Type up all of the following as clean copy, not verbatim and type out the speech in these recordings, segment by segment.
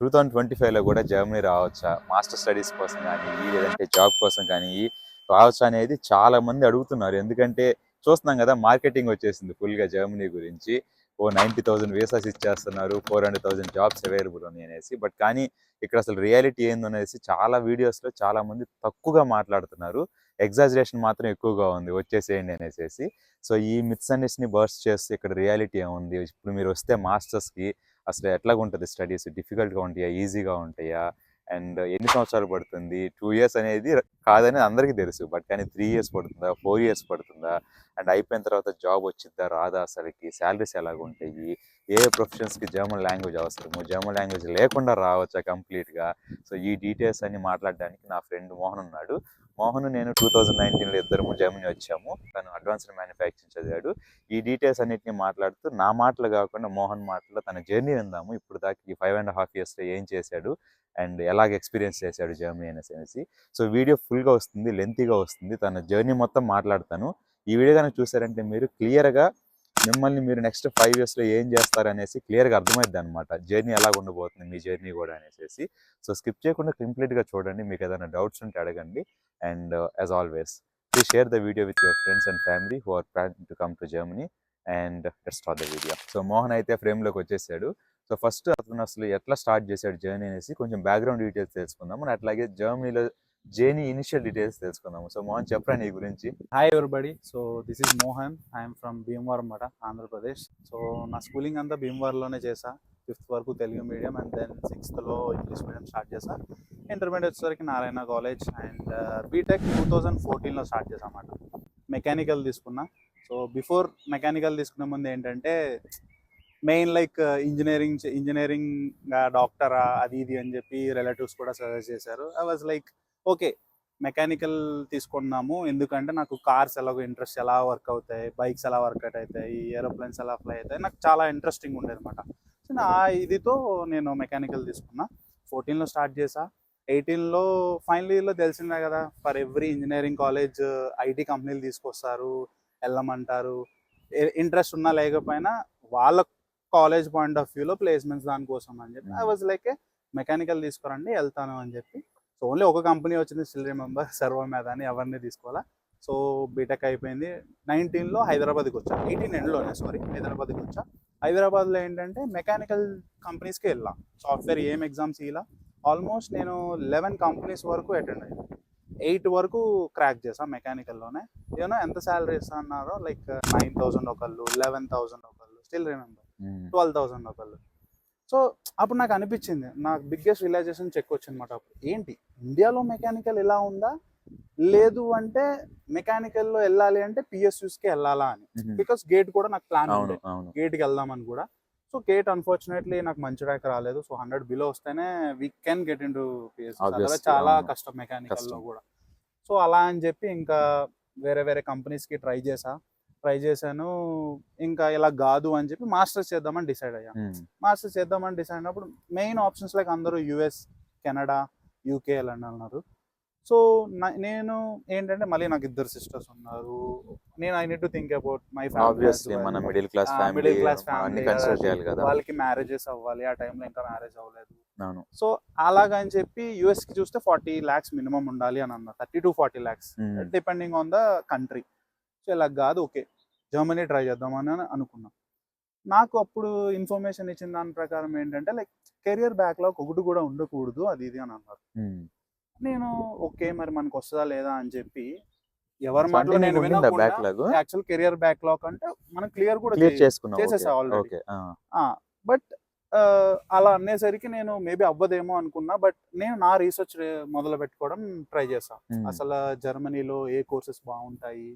2025లో కూడా జర్మనీ రావచ్చా? Master studies కోసం గానీ, లేదంటే జాబ్ కోసం కానీ రావచ్చా అనేది చాలా మంది అడుగుతున్నారు. ఎందుకంటే చూస్తున్నాం కదా! మార్కెటింగ్ వచ్చేసింది ఫుల్‌గా జర్మనీ గురించి. 90,000 వీసాస్ ఇచ్చేస్తున్నారు. 400,000 జాబ్స్ అవైలబుల్ ఉన్నాయనేసి. బట్ కానీ ఇక్కడ అసలు రియాలిటీ ఏందనేసి చాలా వీడియోస్‌లో చాలామంది తక్కువగా మాట్లాడుతున్నారు. ఎగ్జాజరేషన్ మాత్రం ఎక్కువగా ఉంది వచ్చేసేయండి అనేసేసి. సో, ఈ మిత్స్ అన్నిటిని బర్స్ట్ చేస్తూ ఇక్కడ రియాలిటీ ఏముంది? ఇప్పుడు మీరొస్తే మాస్టర్స్‌కి అసలు ఎట్లాగుంటది స్టడీస్? డిఫికల్ట్‌గా ఉంటాయా? ఈజీగా ఉంటాయా? అండ్ ఎన్ని సంవత్సరాలు పడుతుంది? 2 ఇయర్స్ అనేది కాదని అందరికీ తెలుసు. బట్ కానీ 3 ఇయర్స్ పడుతుందా? 4 ఇయర్స్ పడుతుందా? అండ్ అయిపోయిన తర్వాత జాబ్ వచ్చిద్దా? రాదా అసలకి? సాలరీస్ ఎలాగుంటాయి? ఏ ప్రొఫెషన్స్‌కి జర్మన్ లాంగ్వేజ్ అవసరము? జర్మన్ లాంగ్వేజ్ లేకుండా రావచ్చా కంప్లీట్‌గా? సో, ఈ డీటెయిల్స్ అన్నీ మాట్లాడడానికి నా ఫ్రెండ్ మోహన్ ఉన్నాడు. మోహన్ నేను 2019లో ఇద్దరము జర్మనీ వచ్చాము. తను అడ్వాన్స్డ్ మ్యానుఫ్యాక్చరింగ్ చదివాడు. ఈ డీటెయిల్స్ అన్నిటిని మాట్లాడుతూ నా మాటలు కాకుండా మోహన్ మాటల్లో తన జర్నీ విందాము. ఇప్పుడు దాకా ఈ 5½ ఇయర్స్‌లో ఏం చేశాడు? అండ్ ఎలాగ ఎక్స్‌పీరియన్స్ చేశాడు జర్మనీ అనేసి. సో, వీడియో ఫుల్‌గా వస్తుంది. లెంతీగా వస్తుంది. తన జర్నీ మొత్తం మాట్లాడతాను. ఈ వీడియో గనుక చూసారంటే మీరు క్లియర్‌గా మిమ్మల్ని మీరు నెక్స్ట్ 5 ఇయర్స్‌లో ఏం చేస్తారనేసి క్లియర్‌గా అర్థమైద్దనమాట. జర్నీ ఎలాగ ఉండబోతుంది మీ జర్నీ కూడా అనేసేసి. సో, స్కిప్ చేయకుండా కంప్లీట్‌గా చూడండి. మీకు ఏదైనా డౌట్స్ ఉంటే అడగండి. And as always please share the video with your friends and family who are planning to come to Germany. And let's start the video. So, Mohan అయితే ఫ్రేమ్‌లోకి వచ్చేసాడు. సో, ఫస్ట్ అతను అసలు ఎట్లా స్టార్ట్ చేశాడు జర్నీ అనేసి కొంచెం బ్యాక్‌గ్రౌండ్ డీటెయిల్స్ తెలుసుకుందాం. అండ్ అట్లాగే జర్మనీలో జర్నీ ఇనిషియల్ డీటెయిల్స్ తెలుసుకుందాము. సో, మోహన్ చెప్పరా నీ గురించి? Hi everybody. So this is Mohan. I'm from Bhimavaram మట, ఆంధ్రప్రదేశ్. సో నా స్కూలింగ్ అంతా భీమవరంలోనే చేసా. 5th వరకు తెలుగు మీడియం అండ్ దెన్ 6thలో ఇంగ్లీష్ మీడియం స్టార్ట్ చేసా. ఇంటర్మీడియట్ వచ్చేసరికి నారాయణ కాలేజ్ అండ్ బీటెక్ 2014లో స్టార్ట్ చేసా అన్నమాట. మెకానికల్ తీసుకున్నా. సో బిఫోర్ మెకానికల్ తీసుకునే ముందు ఏంటంటే మెయిన్ లైక్ ఇంజనీరింగ్ డాక్టరా అది ఇది అని చెప్పి రిలేటివ్స్ కూడా సజెస్ట్ చేశారు. I was like okay, mechanical తీసుకున్నాము ఎందుకంటే నాకు కార్స్ ఎలాగో ఇంట్రెస్ట్, ఎలా వర్క్ అవుతాయి, బైక్స్ ఎలా వర్కౌట్ అవుతాయి, ఏరోప్లేన్స్ ఎలా ఫ్లై అవుతాయి, నాకు చాలా ఇంట్రెస్టింగ్ ఉండేది అనమాట. సో నా ఇదితో నేను మెకానికల్ తీసుకున్నా. 14లో స్టార్ట్ చేసా. 18లో ఫైనల్ ఇయర్లో తెలిసిందే కదా, for every engineering college IT కంపెనీలు తీసుకొస్తారు, వెళ్ళమంటారు. ఇంట్రెస్ట్ ఉన్నా లేకపోయినా వాళ్ళ కాలేజ్ పాయింట్ ఆఫ్ వ్యూలో ప్లేస్మెంట్స్ దానికోసం అని చెప్పి ఐ వాజ్ లైక్ మెకానికల్ తీసుకురండి వెళ్తాను అని చెప్పి. సో ఓన్లీ ఒక కంపెనీ వచ్చింది, స్టిల్ రిమెంబర్, సర్వో మీద అని, ఎవరిని తీసుకోవాలా. సో బీటెక్ అయిపోయింది. 19లో హైదరాబాద్కి వచ్చా, 18 ఎండ్లోనే సారీ, హైదరాబాద్కి వచ్చా. హైదరాబాద్లో ఏంటంటే మెకానికల్ కంపెనీస్కి వెళ్ళా. సాఫ్ట్వేర్ ఏం ఎగ్జామ్స్ ఇలా ఆల్మోస్ట్ నేను 11 కంపెనీస్ వరకు అటెండ్ అయ్యాను. 8 వరకు క్రాక్ చేసా మెకానికల్లోనే. ఏమో ఎంత శాలరీ ఇస్తా అన్నారో, లైక్ 9,000 ఒకళ్ళు, 11,000 ఒకళ్ళు, స్టిల్ రిమెంబర్ 12,000 ఒకళ్ళు. సో అప్పుడు నాకు అనిపించింది, నాకు బిగ్గెస్ట్ రియలైజేషన్ చెక్ వచ్చింది అనమాట. అప్పుడు ఏంటి, ఇండియాలో మెకానికల్ ఇలా ఉందా, లేదు అంటే మెకానికల్లో వెళ్ళాలి అంటే పిఎస్యూస్కి వెళ్ళాలా అని. బికాస్ గేట్ కూడా నాకు ప్లాన్ అవును, ఉండే, అవును. గేట్కి వెళ్దామని కూడా. సో గేట్ అన్ఫార్చునేట్లీ నాకు మంచి ర్యాంక్ రాలేదు. సో 100 బిలో వస్తేనే we can get in to PSUs, అలా ఆబ్వియస్లీ చాలా అవును. కష్టం మెకానికల్లో కష్టం. కూడా. సో అలా అని చెప్పి ఇంకా వేరే వేరే కంపెనీస్కి ట్రై చేశాను. ఇంకా ఇలా కాదు అని చెప్పి మాస్టర్స్ చేద్దామని డిసైడ్ అయ్యాను. మాస్టర్స్ చేద్దామని డిసైడ్ అయినప్పుడు మెయిన్ ఆప్షన్స్ లైక్ అందరూ యూఎస్, కెనడా, యూకే అలా అన్నారు. సో నేను ఏంటంటే మళ్ళీ నాకు ఇద్దరు సిస్టర్స్ ఉన్నారు. నేను I need to think about my family as obviously well. మన middle class family middle class అన్ని ఫ్యామిలీ కదా, కన్సిడర్ చేయాలి కదా. వాళ్ళకి మ్యారేజెస్ అవ్వాలి. ఆ టైంలో ఇంకా మ్యారేజ్ అవ్వలేదు. అవును. సో అలాగని చెప్పి యూఎస్కి చూస్తే 40 lakhs మినిమం ఉండాలి అని అన్నారు. 30 to 40 lakhs depending on the country. So ఇలా కాదు, ఓకే జర్మనీ ట్రై చేద్దామని అనుకున్నాం. నాకు అప్పుడు ఇన్ఫర్మేషన్ ఇచ్చిన దాని ప్రకారం ఏంటంటే లైక్ కెరియర్ బ్యాక్లాగ్ ఒకటి కూడా ఉండకూడదు అది ఇది అని అన్నారు. నేను ఓకే మరి మనకు వస్తుందా లేదా అని చెప్పి ఎవరి మాటలో నేను వినకుండా, బ్యాక్లాగ్ యాక్చువల్ కెరియర్ బ్యాక్లాగ్ అంటే మనం క్లియర్ కూడా చేసేసా ఆల్రెడీ. బట్ అలా అనేసరికి నేను మేబీ అవ్వదేమో అనుకున్నా. బట్ నేను నా రీసెర్చ్ మొదలు పెట్టుకోవడం ట్రై చేశాను. అసలు జర్మనీలో ఏ కోర్సెస్ బాగుంటాయి,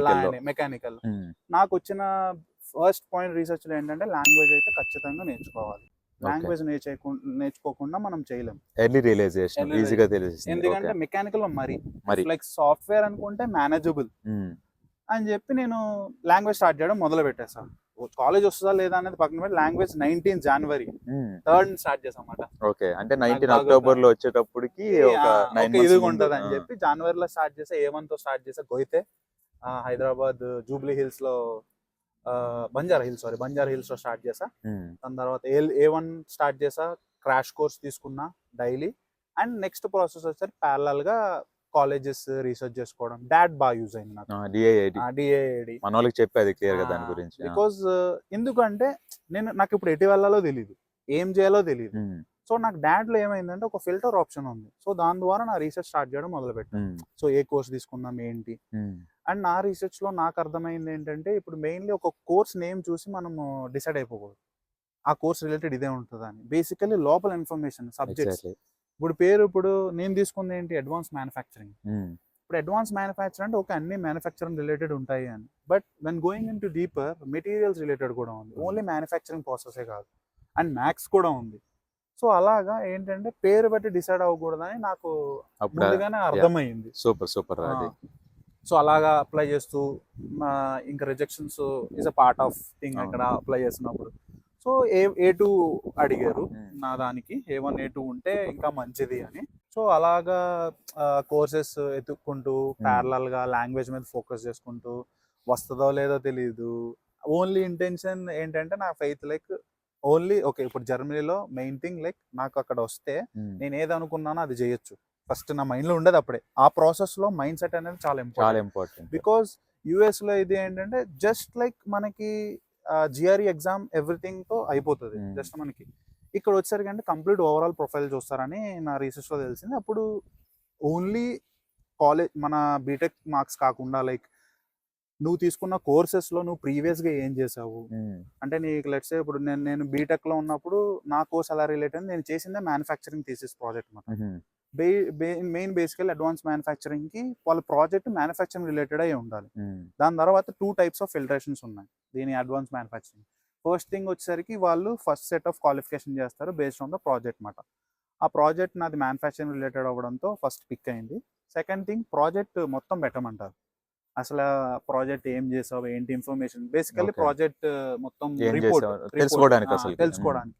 ఎలా అని. మెకానికల్ నాకు వచ్చిన ఫస్ట్ పాయింట్ రీసెర్చ్లో ఏంటంటే లాంగ్వేజ్ అయితే ఖచ్చితంగా నేర్చుకోవాలి. లాంగ్వేజ్ నేర్చుకోకుండా మనం చేయలేం. ఎర్లీ రియలైజేషన్ ఈజీగా తెలిసింది. ఎందుకంటే మెకానికల్ మరి లైక్ సాఫ్ట్వేర్ అనుకుంటే మేనేజబుల్ అని చెప్పి నేను లాంగ్వేజ్ స్టార్ట్ చేయడం మొదలు పెట్టేసాను. కాలేజ్ వస్తుందా లేదా అనేది పక్కన పెట్టి లాంగ్వేజ్ 19 జనవరి 3rd స్టార్ట్ చేసామాట. ఓకే, అంటే 19 అక్టోబర్లో వచ్చేటప్పటికి ఒక 9 months ఇదిగా ఉంటుంది అని చెప్పి జనవరిలో స్టార్ట్ చేసా. A1 తో స్టార్ట్ చేసా. గోయితే హైదరాబాద్ జూబ్లీ హిల్స్ లో, బంజారా హిల్స్ లో స్టార్ట్ చేసా. దాని తర్వాత A1 స్టార్ట్ చేసా. క్రాష్ కోర్స్ తీసుకున్నా డైలీ. అండ్ నెక్స్ట్ ప్రాసెస్ వచ్చేసరికి ప్యారలల్గా కాలేజెస్ రీసెర్చ్ చేసుకోవడం. డాట్ బాగా యూజ్ అయింది నాకు, డిఐఐడి డిఏఐడి. మన వాళ్ళకి చెప్పేది క్లియర్ గా దాని గురించి. బికాజ్ ఎందుకంటే నాకు ఇప్పుడు ఎటు వెళ్ళాలో తెలియదు, ఏం చేయాలో తెలియదు. సో నాకు డాట్లో ఏమైందంటే ఒక ఫిల్టర్ ఆప్షన్ ఉంది. సో దాని ద్వారా నా రీసెర్చ్ స్టార్ట్ చేయడం మొదలుపెట్టాను. సో ఏ కోర్స్ తీసుకుందాం ఏంటి. అండ్ నా రీసెర్చ్లో నాకు అర్థమైంది ఏంటంటే ఇప్పుడు మెయిన్లీ ఒక కోర్స్ నేమ్ చూసి మనము డిసైడ్ అయిపోకూడదు ఆ కోర్స్ రిలేటెడ్ ఇదే ఉంటుందని. బేసికలీ లోపల ఇన్ఫర్మేషన్ సబ్జెక్ట్స్. ఇప్పుడు నేను తీసుకుంది ఏంటి, అడ్వాన్స్ మ్యానుఫ్యాక్చరింగ్. ఇప్పుడు అడ్వాన్స్ మ్యానుఫ్యాక్చర్ అంటే అన్ని మ్యానుఫ్యాక్చరింగ్ రిలేటెడ్ ఉంటాయి అని. But when going in to deeper materials related కూడా ఉంది, ఓన్లీ మ్యానుఫ్యాక్చరింగ్ ప్రాసెసే కాదు. అండ్ మ్యాథ్స్ కూడా ఉంది. సో అలాగా ఏంటంటే పేరు బట్టి డిసైడ్ అవ్వకూడదని నాకు ముందుగానే అర్థమైంది. సూపర్. సో అలాగా అప్లై చేస్తూ ఇంకా rejections is a part of thing అక్కడ అప్లై చేసినప్పుడు. సో A2 అడిగారు నా దానికి, A1 A2 ఉంటే ఇంకా మంచిది అని. సో అలాగా కోర్సెస్ ఎత్తుక్కుంటూ ప్యారలల్ గా లాంగ్వేజ్ మీద ఫోకస్ చేసుకుంటూ, వస్తుందో లేదో తెలియదు. ఓన్లీ ఇంటెన్షన్ ఏంటంటే నా ఫెయిత్ ఓన్లీ ఇప్పుడు జర్మనీలో మెయిన్ థింగ్ నాకు అక్కడ వస్తే నేను ఏది అనుకున్నానో అది చేయొచ్చు. ఫస్ట్ నా మైండ్ లో ఉండేది అప్పుడే. ఆ ప్రాసెస్ లో మైండ్ సెట్ అనేది చాలా ఇంపార్టెంట్. బికాస్ యుఎస్ లో ఇది ఏంటంటే జస్ట్ మనకి జిఆర్ఈ ఎగ్జామ్ ఎవ్రీథింగ్ తో అయిపోతుంది జస్ట్ మనకి. ఇక్కడ వచ్చేసరికి అంటే కంప్లీట్ ఓవరాల్ ప్రొఫైల్ చూస్తారని నా రీసెర్చ్ లో తెలిసింది. అప్పుడు ఓన్లీ కాలేజ్ మన బీటెక్ మార్క్స్ కాకుండా నువ్వు తీసుకున్న కోర్సెస్ లో నువ్వు ప్రీవియస్ గా ఏం చేసావు అంటే నీకు లెట్స్ సే ఇప్పుడు నేను బీటెక్ లో ఉన్నప్పుడు నా కోర్స్ ఎలా రిలేట్ అయింది, నేను చేసిందే మ్యానుఫ్యాక్చరింగ్ థీసిస్ ప్రాజెక్ట్ అన్నమాట. మెయిన్ బేసికల్ అడ్వాన్స్ మ్యానుఫ్యాక్చరింగ్ కి వాళ్ళ ప్రాజెక్ట్ మ్యానుఫ్యాక్చరింగ్ రిలేటెడ్ అయి ఉండాలి. దాని తర్వాత 2 types ఆఫ్ ఫిల్టరేషన్స్ ఉన్నాయి దీని అడ్వాన్స్ మ్యానుఫ్యాక్చరింగ్. ఫస్ట్ థింగ్ వచ్చేసరికి వాళ్ళు ఫస్ట్ సెట్ ఆఫ్ క్వాలిఫికేషన్ చేస్తారు బేస్డ్ ఆన్ ద ప్రాజెక్ట్ మాట. ఆ ప్రాజెక్ట్ నాది మ్యానుఫ్యాక్చరింగ్ రిలేటెడ్ అవ్వడంతో ఫస్ట్ పిక్ అయింది. సెకండ్ థింగ్ ప్రాజెక్ట్ మొత్తం పెట్టమంటారు. అసలు ప్రాజెక్ట్ ఏం చేసావు ఏంటి ఇన్ఫర్మేషన్, బేసికల్లీ ప్రాజెక్ట్ మొత్తం రిపోర్ట్ తెలుసుకోవడానికి.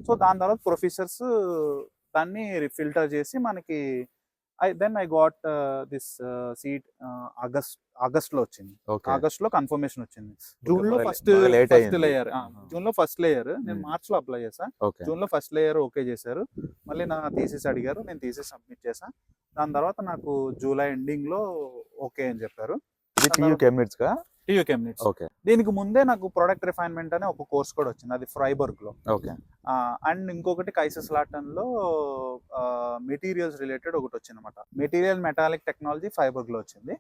సో దాని తర్వాత ప్రొఫెసర్స్ దాన్ని ఫిల్టర్ చేసి మనకి then I got this seat August లో వచ్చింది. ఆగస్ట్ లో కన్ఫర్మేషన్ వచ్చింది. జూన్ లో ఫస్ట్ లేయర్ నేను మార్చ్ లో అప్లై చేసా. జూన్ లో ఫస్ట్ లేయర్ ఓకే చేశారు. మళ్ళీ నా థీసిస్ అడిగారు, నేను థీసిస్ సబ్మిట్ చేసా. దాని తర్వాత నాకు జూలై ఎండింగ్ లో ఓకే అని చెప్పారు. TU Chemnitz. దీనికి ముందే నాకు ప్రొడక్ట్ రిఫైన్మెంట్ అనే ఒక కోర్స్ కూడా వచ్చింది, అది ఫ్రైబర్గ్ లో. అండ్ ఇంకొకటి కైసెస్లాటన్ లో మెటీరియల్స్ రిలేటెడ్ ఒకటి వచ్చింది అనమాట. మెటీరియల్ మెటాలిక్ టెక్నాలజీ ఫైబర్గ్ లో వచ్చింది.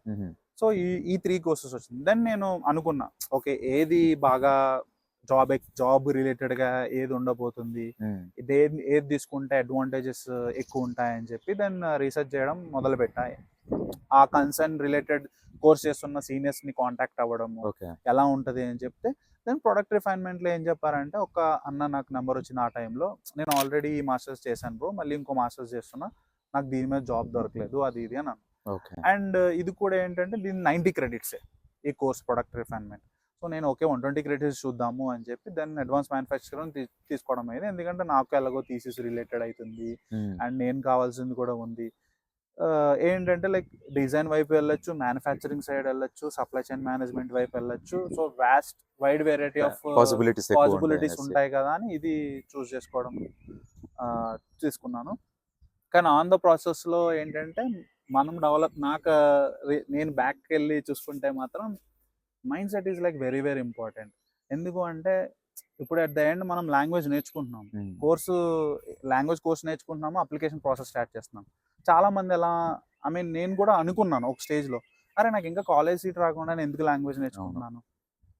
సో ఈ 3 కోర్సెస్ వచ్చింది. దెన్ నేను అనుకున్నా ఓకే ఏది బాగా జాబ్ రిలేటెడ్ గా ఏది ఉండబోతుంది, ఏది తీసుకుంటే అడ్వాంటేజెస్ ఎక్కువ ఉంటాయని చెప్పి దెన్ రీసెర్చ్ చేయడం మొదలు పెట్టాయి. ఆ కన్సర్న్ రిలేటెడ్ కోర్స్ చేస్తున్న సీనియర్స్ ని కాంటాక్ట్ అవ్వడము ఎలా ఉంటది అని చెప్తే దెన్ ప్రొడక్ట్ రిఫైన్మెంట్ లో ఏం చెప్పారంటే ఒక అన్న నాకు నెంబర్ వచ్చింది. ఆ టైంలో నేను ఆల్రెడీ మాస్టర్స్ చేశాను బ్రో, మళ్ళీ ఇంకో మాస్టర్స్ చేస్తున్నా, నాకు దీని మీద జాబ్ దొరకలేదు అది ఇది అని. అండ్ ఇది కూడా ఏంటంటే దీని 90 credits ఈ కోర్స్ ప్రొడక్ట్ రిఫైన్మెంట్. సో నేను 120 credits చూద్దాము అని చెప్పి దెన్ అడ్వాన్స్ మ్యానుఫ్యాక్చరింగ్ తీసుకోవడం అయింది. ఎందుకంటే నాకు ఎలాగో థీసిస్ రిలేటెడ్ అవుతుంది అండ్ నేను కావాల్సింది కూడా ఉంది. ఏంటంటే డిజైన్ వైపు వెళ్ళొచ్చు, మ్యానుఫ్యాక్చరింగ్ సైడ్ వెళ్ళొచ్చు, సప్లై చైన్ మేనేజ్మెంట్ వైపు వెళ్ళొచ్చు. So wide variety of possibilities ఉంటాయి కదా అని ఇది చూస్ చేసుకోవడం తీసుకున్నాను. కానీ ఆన్ ద ప్రాసెస్ లో ఏంటంటే మనం నేను బ్యాక్ వెళ్ళి చూసుకుంటే మాత్రం mind set is very very important. ఎందుకు అంటే ఇప్పుడు అట్ ద ఎండ్ మనం లాంగ్వేజ్ నేర్చుకుంటున్నాం, లాంగ్వేజ్ కోర్స్ నేర్చుకుంటున్నాము, అప్లికేషన్ ప్రాసెస్ స్టార్ట్ చేస్తున్నాం. చాలా మంది నేను కూడా అనుకున్నాను ఒక స్టేజ్ లో, అరే నాకు ఇంకా కాలేజ్ సీట్ రాకుండా నేను ఎందుకు లాంగ్వేజ్ నేర్చుకుంటున్నాను,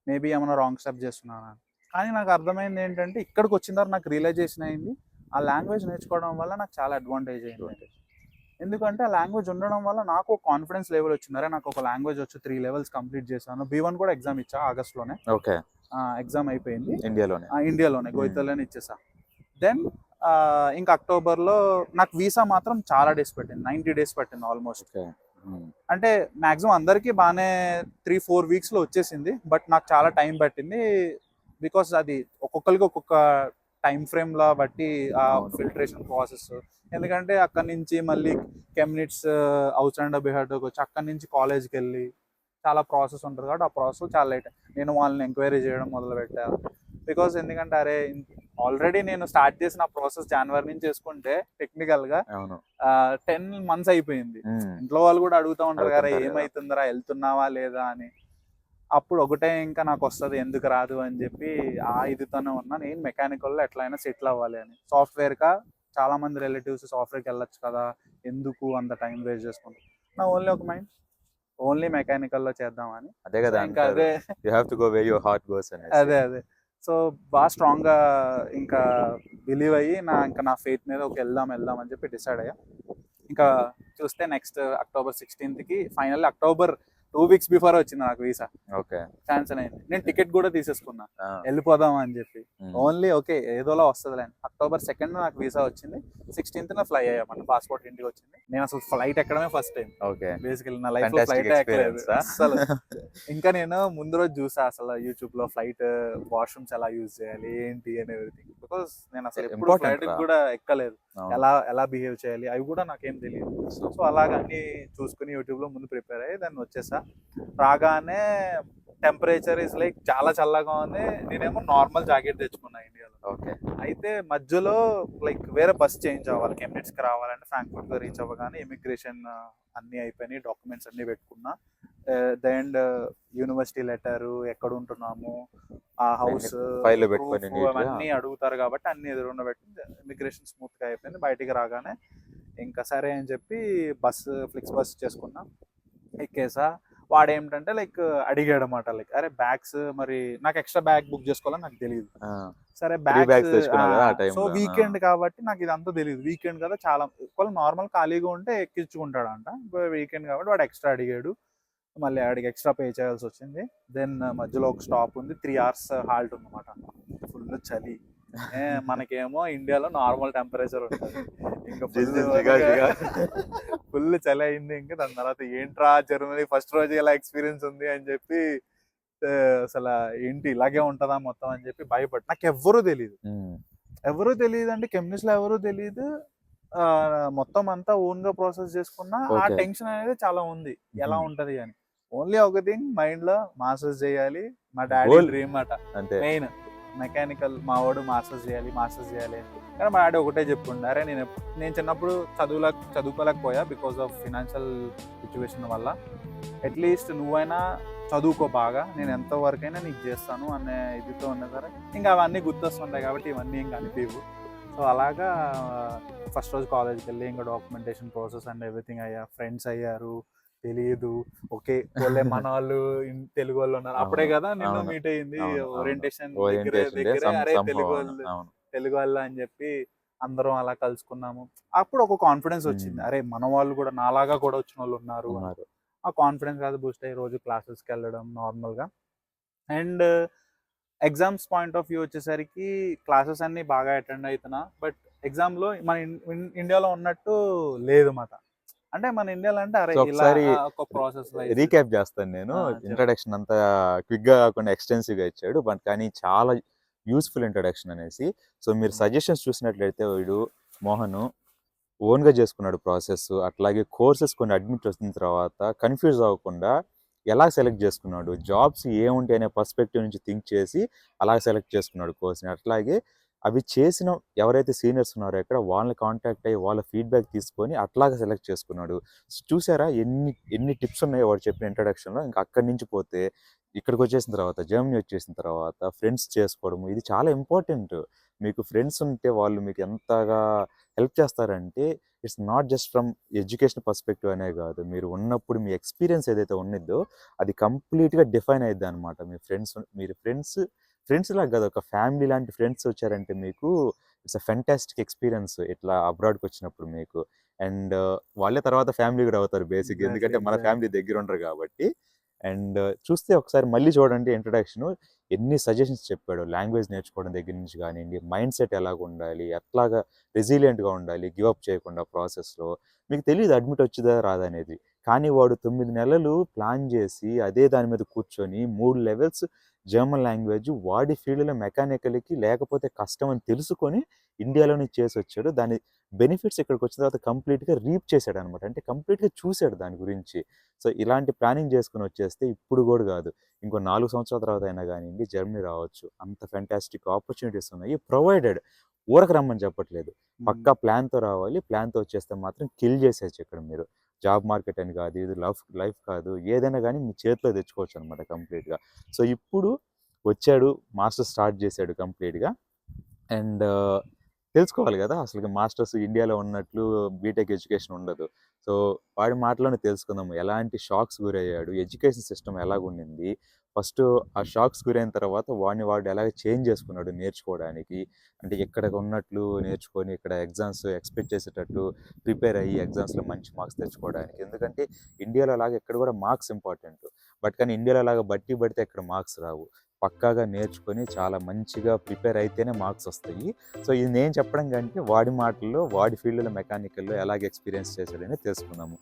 మేబీ ఏమైనా రాంగ్ స్టెప్ చేస్తున్నాను. కానీ నాకు అర్థమైంది ఏంటంటే ఇక్కడికి వచ్చిన తర్వాత నాకు రియలైజేషన్ అయింది ఆ లాంగ్వేజ్ నేర్చుకోవడం వల్ల నాకు చాలా అడ్వాంటేజ్ అయింది. ఎందుకంటే ఆ లాంగ్వేజ్ ఉండడం వల్ల నాకు కాన్ఫిడెన్స్ లెవెల్ వచ్చింది. అరే నాకు ఒక లాంగ్వేజ్ వచ్చి 3 levels కంప్లీట్ చేశాను. B1 కూడా ఎగ్జామ్ ఇచ్చా ఆగస్ట్ లోనే. ఎగ్జామ్ అయిపోయింది ఇండియాలోనే గోయితల్లోనే ఇచ్చేసా. దెన్ ఇంకా అక్టోబర్లో నాకు వీసా మాత్రం చాలా డేస్ పట్టింది, 90 days పట్టింది ఆల్మోస్ట్. అంటే మాక్సిమం అందరికీ బాగానే 3-4 weeks లో వచ్చేసింది, బట్ నాకు చాలా టైం పట్టింది. బికాస్ అది ఒక్కొక్కరికి ఒక్కొక్క టైం ఫ్రేమ్ లా బట్టి ఆ ఫిల్టరేషన్ ప్రాసెస్. ఎందుకంటే అక్కడి నుంచి మళ్ళీ కెమ్నిట్స్ అవుట్సైడ్ బిహార్కి వచ్చి అక్కడి నుంచి కాలేజ్కి వెళ్ళి చాలా ప్రాసెస్ ఉంటుంది కాబట్టి ఆ ప్రాసెస్ చాలా లేట్. నేను వాళ్ళని ఎంక్వైరీ చేయడం మొదలు పెట్టా. బికాస్ ఎందుకంటే అరే ఆల్రెడీ నేను స్టార్ట్ చేసిన ప్రాసెస్ జనవరి నుంచి చేసుకుంటే టెక్నికల్ గా అవును 10 months అయిపోయింది. ఉమ్, ఇంట్లో వాళ్ళు కూడా అడుగుతూ ఉంటారు కదా అడుగుతుంటారు కదా. ఏమైతుందిరా వెళ్తున్నావా లేదా అని. అప్పుడు ఒకటే ఇంకా నాకు వస్తుంది ఎందుకు రాదు అని చెప్పి ఆ ఇదితోనే ఉన్నా నేను మెకానికల్లో ఎట్లయినా సెటిల్ అవ్వాలి అని. సాఫ్ట్వేర్ కా చాలా మంది రిలేటివ్స్ సాఫ్ట్వేర్కి వెళ్ళొచ్చు కదా ఎందుకు అంత టైం వేస్ట్ చేసుకుంటాం. నా ఓన్లీ ఒక మైండ్ ఓన్లీ మెకానికల్లో చేద్దామని. అదే సో కదా ఇంకా అంటారు, అదే you have to go where your heart goes అనేసి. అదే సో బాగా స్ట్రాంగ్గా ఇంకా బిలీవ్ అయ్యి ఇంకా నా ఫెయిత్ మీద ఒక వెళ్దాం అని చెప్పి డిసైడ్ అయ్యా. ఇంకా చూస్తే నెక్స్ట్ October 16కి ఫైనల్లీ October 2 weeks బిఫోర్ వచ్చింది నాకు వీసా. ఓకే క్యాన్సిల్ అయింది. నేను టికెట్ కూడా తీసేసుకున్నా వెళ్ళిపోదాం అని చెప్పి. ఓన్లీ ఓకే ఏదోలా వస్తుందిలే. October 2nd నాకు వీసా వచ్చింది. 16th ఫ్లై అయ్యామన్న పాస్పోర్ట్ ఇంటికి వచ్చింది. నేను అసలు ఫ్లైట్ ఎక్కడమే ఫస్ట్ టైం ఓకే బేసికలీ నా లైఫ్ లో Fantastic ఫ్లైట్ ఎక్కలేదు experience, ah? అసలు. ఇంకా నేను ముందు రోజు చూసా అసలు యూట్యూబ్ లో ఫ్లైట్ వాష్రూమ్స్ ఎలా యూజ్ చేయాలి ఏంటి అని ఎవ్రీథింగ్. బికాస్ నేను అసలు ఎప్పుడు Important ఫ్లైట్ రా. కూడా ఎక్కలేదు. అవును. ఎలా బిహేవ్ చేయాలి అవి కూడా నాకేం తెలియదు. సో అలాగ అన్ని చూసుకుని యూట్యూబ్ లో ముందు ప్రిపేర్ అయ్యి దాన్ని వచ్చేసా. రాగానే టెంపరేచర్ ఇస్ లైక్ చాలా చల్లగా ఉంది. నేనేమో నార్మల్ జాకెట్ తెచ్చుకున్నా ఇండియాలో. ఓకే అయితే మధ్యలో లైక్ వేరే బస్ చేంజ్ అవ్వాలి కెమ్నిట్స్కి రావాలంటే. ఫ్రాంక్ఫర్ట్ రీచ్ అవ్వగానే ఇమిగ్రేషన్ అన్నీ అయిపోయినాయి, డాక్యుమెంట్స్ అన్నీ పెట్టుకున్నా. అండ్ యూనివర్సిటీ లెటరు ఎక్కడ ఉంటున్నాము ఆ హౌస్ ఫైల్ పెట్టుకొని neat గా. అవన్నీ అడుగుతారు కాబట్టి అన్ని ఎదురుండ పెట్టి ఇమిగ్రేషన్ స్మూత్గా అయిపోయింది. బయటికి రాగానే ఇంకా సరే అని చెప్పి ఫ్లిక్స్ బస్ చేసుకున్నా. ఎక్కేసా. వాడు ఏంటంటే లైక్ అడిగాడు అనమాట లైక్ అరే బ్యాగ్స్ మరి నాకు ఎక్స్ట్రా బ్యాగ్ బుక్ చేసుకోవాలని నాకు తెలియదు. సరే bags తెచ్చుకున్నావు కదా ఆ time సో లో. వీకెండ్ కాబట్టి నాకు ఇదంతా తెలియదు. వీకెండ్ కదా చాలా ఒకవేళ నార్మల్ ఖాళీగా ఉంటే ఎక్కించుకుంటాడంట. వీకెండ్ కాబట్టి వాడు ఎక్స్ట్రా అడిగాడు. మళ్ళీ ఆడికి ఎక్స్ట్రా పే చేయాల్సి వచ్చింది. దెన్ మధ్యలో ఒక స్టాప్ ఉంది, 3 hours హాల్ట్ ఉందన్నమాట. ఫుల్ చలి. మనకేమో ఇండియాలో నార్మల్ టెంపరేచర్ ఉంటుంది. ఇంకా ఫుల్ చలి అయింది. ఇంకా దాని తర్వాత ఏంట్రా జర్మనీ ఫస్ట్ రోజు ఎలా ఎక్స్పీరియన్స్ ఉంది అని చెప్పి అసలు ఏంటి ఇలాగే ఉంటుందా మొత్తం అని చెప్పి భయపడి. నాకు ఎవ్వరూ తెలియదు అంటే కెమిస్ట్ లో ఎవరూ తెలియదు. మొత్తం అంతా ఓన్ గా ప్రాసెస్ చేసుకున్నా. ఆ Okay. టెన్షన్ అనేది చాలా ఉంది ఎలా ఉంటది అని. ఓన్లీ ఒక థింగ్ మైండ్ లో మాస్టర్స్ చేయాలి. మా డాడీ Goal. డ్రీమ్ అట అంతే మెయిన్ మెకానికల్. మా వాడు మాస్టర్స్ చేయాలి అని. కానీ మా డాడీ ఒకటే చెప్పుండే అరే నేను చిన్నప్పుడు చదువుకోలేకపోయా బికాస్ ఆఫ్ ఫినాన్షియల్ సిచ్యువేషన్ వల్ల. అట్లీస్ట్ నువ్వైనా చదువుకో బాగా, నేను ఎంతవరకైనా నీకు చేస్తాను అనే ఇదితో ఉన్నా సరే ఇంకా అవన్నీ గుర్తొస్తుంటాయి కాబట్టి ఇవన్నీ ఇంకా అనిపించవు. సో అలాగా ఫస్ట్ రోజు కాలేజ్కి వెళ్ళి ఇంకా డాక్యుమెంటేషన్ ప్రాసెస్ అండ్ ఎవ్రీథింగ్ అయ్యా. ఫ్రెండ్స్ అయ్యారు తెలియదు. ఓకే వాళ్ళే మన వాళ్ళు తెలుగు వాళ్ళు ఉన్నారు. అప్పుడే కదా నిన్ను అవును. మీట్ అయ్యింది అవును. ఓరియంటేషన్ Orientation day, దగ్గరే అరే somehow తెలుగు అవును. వాళ్ళు తెలుగు వాళ్ళు అని చెప్పి అందరం అలా కలుసుకున్నాము. అప్పుడు ఒక కాన్ఫిడెన్స్ వచ్చింది. అరే మన వాళ్ళు కూడా నాలాగా కూడా వచ్చిన వాళ్ళు ఉన్నారు అని. ఉన్నారు. ఆ కాన్ఫిడెన్స్ అది బూస్ట్ అయ్యి రోజు క్లాసెస్కి వెళ్ళడం నార్మల్గా. And exams point of view వచ్చేసరికి క్లాసెస్ అన్ని బాగా అటెండ్ అవుతున్నా. బట్ ఎగ్జామ్లో మన ఇండియాలో ఉన్నట్టు లేదు మాట. అంటే మన ఇండియాలో అంటే అరే So, ఇలా ఒకసారి ఒక ప్రాసెస్ రీక్యాప్ చేస్తాను నేను. చెప్పు. ఇంట్రడక్షన్ అంతా క్విక్ గా కాకుండా ఎక్స్టెన్సివ్ గా ఇచ్చాడు, బట్ కానీ చాలా యూస్ఫుల్ ఇంట్రడక్షన్ అనేసి. సో మీరు సజెషన్స్ చూసినట్లయితే వీడు మోహన్ ఓన్ గా చేసుకున్నాడు ప్రాసెస్. అట్లాగే కోర్సెస్ కొన్ని అడ్మిట్ వచ్చిన తర్వాత కన్ఫ్యూజ్ అవ్వకుండా ఎలా సెలెక్ట్ చేసుకున్నాడు, జాబ్స్ ఏముంటాయి అనే పర్స్పెక్టివ్ నుంచి థింక్ చేసి అలా సెలెక్ట్ చేసుకున్నాడు కోర్స్ని. అట్లాగే అవి చేసిన ఎవరైతే సీనియర్స్ ఉన్నారో ఇక్కడ వాళ్ళని కాంటాక్ట్ అయ్యి వాళ్ళ ఫీడ్బ్యాక్ తీసుకొని అట్లాగే సెలెక్ట్ చేసుకున్నాడు. చూసారా ఎన్ని టిప్స్ ఉన్నాయో వాడు చెప్పిన ఇంట్రడక్షన్లో. ఇంకా అక్కడి నుంచి పోతే ఇక్కడికి వచ్చేసిన తర్వాత, జర్మనీ వచ్చేసిన తర్వాత ఫ్రెండ్స్ చేసుకోవడము ఇది చాలా ఇంపార్టెంట్. మీకు ఫ్రెండ్స్ ఉంటే వాళ్ళు మీకు ఎంతగా హెల్ప్ చేస్తారంటే it's not just from education perspective అనే కాదు, మీరు ఉన్నప్పుడు మీ ఎక్స్పీరియన్స్ ఏదైతే ఉన్నదో అది కంప్లీట్గా డిఫైన్ అయ్యిద్ది అనమాట. మీరు ఫ్రెండ్స్ లాగా కాదు, ఒక ఫ్యామిలీ లాంటి ఫ్రెండ్స్ వచ్చారంటే మీకు ఇట్స్ అ ఫెంటాస్టిక్ ఎక్స్పీరియన్స్ ఇట్లా అబ్రాడ్కి వచ్చినప్పుడు మీకు. అండ్ వాళ్ళే తర్వాత ఫ్యామిలీ కూడా అవుతారు బేసిక్, ఎందుకంటే మన ఫ్యామిలీ దగ్గర ఉండరు కాబట్టి. అండ్ చూస్తే ఒకసారి మళ్ళీ చూడండి ఇంట్రడక్షన్, ఎన్ని సజెషన్స్ చెప్పాడు. లాంగ్వేజ్ నేర్చుకోవడం దగ్గర నుంచి కానివ్వండి, మైండ్ సెట్ ఎలాగ ఉండాలి, ఎట్లాగా రెసిలియంట్గా ఉండాలి, గివ్ అప్ చేయకుండా ప్రాసెస్లో. మీకు తెలియదు అడ్మిట్ వచ్చిదా రాదనేది, కానీ వాడు 9 నెలలు ప్లాన్ చేసి అదే దాని మీద కూర్చొని 3 లెవెల్స్ జర్మన్ లాంగ్వేజ్ వాడి ఫీల్డ్లో మెకానికల్కి లేకపోతే కష్టం అని తెలుసుకొని ఇండియాలోనే చేసి వచ్చాడు. దాని బెనిఫిట్స్ ఇక్కడికి వచ్చిన తర్వాత కంప్లీట్గా రీప్ చేశాడు అనమాట. అంటే కంప్లీట్గా చూశాడు దాని గురించి. సో ఇలాంటి ప్లానింగ్ చేసుకుని వచ్చేస్తే ఇప్పుడు కూడా కాదు, ఇంకో 4 సంవత్సరాల తర్వాత అయినా కానివ్వండి జర్మనీ రావచ్చు. అంత ఫ్యాంటాస్టిక్ ఆపర్చునిటీస్ ఉన్నాయి, ప్రొవైడెడ్. ఊరకు రమ్మని చెప్పట్లేదు, పక్కా ప్లాన్తో రావాలి. ప్లాన్తో వచ్చేస్తే మాత్రం కిల్ చేసేయచ్చు ఇక్కడ మీరు. జాబ్ మార్కెట్ అని కాదు, ఇది లైఫ్ కాదు, ఏదైనా కానీ మీ చేతిలో తెచ్చుకోవచ్చు అనమాట కంప్లీట్గా. సో ఇప్పుడు వచ్చాడు, మాస్టర్ స్టార్ట్ చేశాడు కంప్లీట్గా. అండ్ తెలుసుకోవాలి కదా అసలు మాస్టర్స్ ఇండియాలో ఉన్నట్లు బీటెక్ ఎడ్యుకేషన్ ఉండదు. సో వాడి మాటలోనే తెలుసుకుందాం ఎలాంటి షాక్స్ గురయ్యాడు, ఎడ్యుకేషన్ సిస్టమ్ ఎలాగుండింది, ఫస్ట్ ఆ షాక్స్ గురైన తర్వాత వాడు ఎలాగ చేంజ్ చేసుకున్నాడు నేర్చుకోవడానికి. అంటే ఇక్కడ ఉన్నట్లు నేర్చుకొని ఇక్కడ ఎగ్జామ్స్ ఎక్స్పెక్ట్ చేసేటట్టు ప్రిపేర్ అయ్యి ఎగ్జామ్స్లో మంచి మార్క్స్ తెచ్చుకోవడానికి. ఎందుకంటే ఇండియాలో లాగా ఎక్కడ కూడా మార్క్స్ ఇంపార్టెంట్, బట్ కానీ ఇండియాలో లాగా బట్టి పడితే ఇక్కడ మార్క్స్ రావు. పక్కాగా నేర్చుకొని చాలా మంచిగా ప్రిపేర్ అయితేనే మార్క్స్ వస్తాయి. సో ఇది నేను చెప్పడం కంటే వాడి మాటల్లో వాడి ఫీల్డ్లో మెకానికల్లో ఎలాగ ఎక్స్పీరియన్స్ చేశాడని తెలుసుకుందాము.